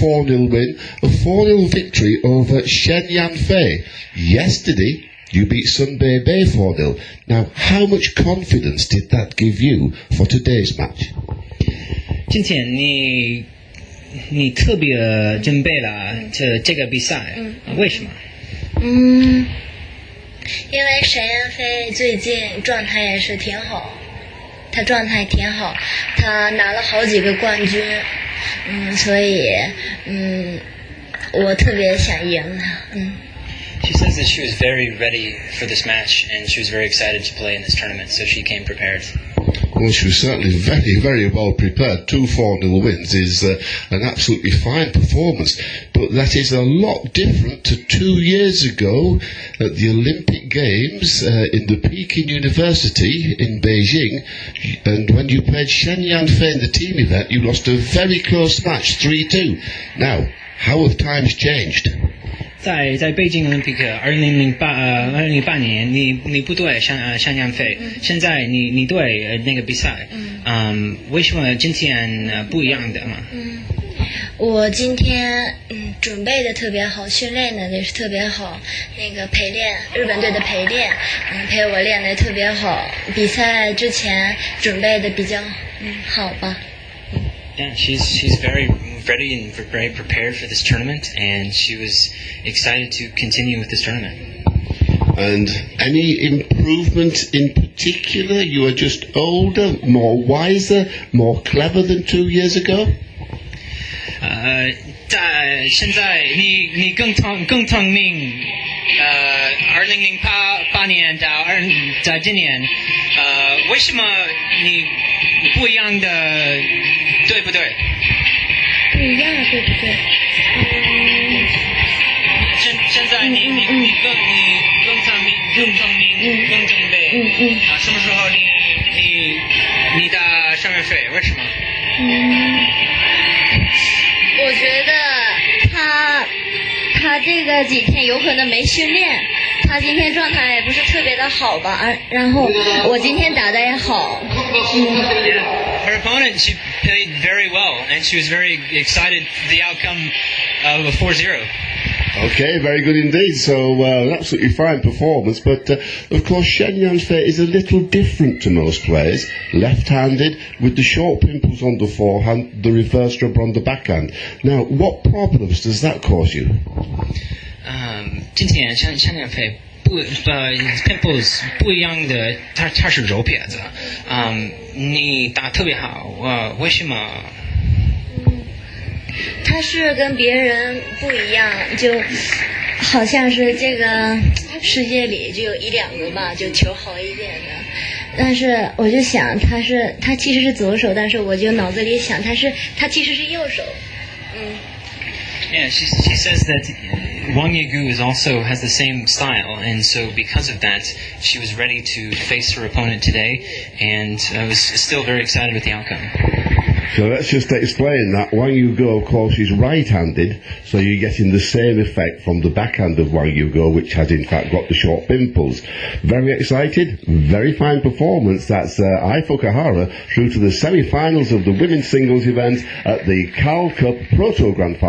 4-0 win, a 4-0 victory over Shen Yanfei. Yesterday, you beat Sun Bei Bei 4-0. Now, how much confidence did that give you for today's match? 今天你特别准备了这个比赛，为什么？因为沈燕飞最近状态也是挺好，他状态挺好，他拿了好几个冠军，所以我特别想赢他。She says that she was very ready for this match and she was very excited to play in this tournament, so she came prepared. Well, she was certainly very, very well prepared. 2 4-0 wins is an absolutely fine performance, but that is a lot different to 2 years ago at the Olympic Games in the Peking University in Beijing, and when you played Shen Yanfei in the team event, you lost a very close match, 3-2. Now, how have times changed? 在北京奥林匹克2008年，你不对向阳飞，现在你对那个比赛，为什么今天不一样的嘛？我今天准备的特别好，训练的也是特别好，那个陪练日本队的陪练，陪我练的特别好，比赛之前准备的比较好吧。Yeah, she's very ready and very prepared for this tournament, and she was excited to continue with this tournament. And any improvement in particular? You are just older, more wiser, more clever than 2 years ago? 现在你更聪明，2008年到在今年，为什么你不一样的，对不对？不一样的，对不对？现在你更聪明，更准备。什么时候你的上面飞？为什么？我觉得他这个几天有可能没训练，他今天状态也不是特别的好吧，然后我今天打的也好。Her opponent, she played very well, and she was very excited for the outcome of a 4-0. Okay, very good indeed. So, an absolutely fine performance. But, of course, Shen Yanfei is a little different to most players. Left-handed, with the short pimples on the forehand, the reverse rubber on the backhand. Now, what problems does that cause you? 今天向阳飞pimples 不一样的，它是柔撇子，你打特别好，为什么？他是跟别人不一样，就好像是这个世界里就有1-2个吧，就球好一点的。但是我就想他其实是左手，但是我就脑子里想他其实是右手。Yeah, she says that Wang Yegu also has the same style, and so because of that, she was ready to face her opponent today, and was still very excited with the outcome. So let's just explain that. Wang Yugo, of course, is right-handed, so you're getting the same effect from the backhand of Wang Yugo, which has in fact got the short pimples. Very excited, very fine performance. That's Ai Fukuhara through to the semi-finals of the women's singles event at the Cal Cup Proto Grand Final.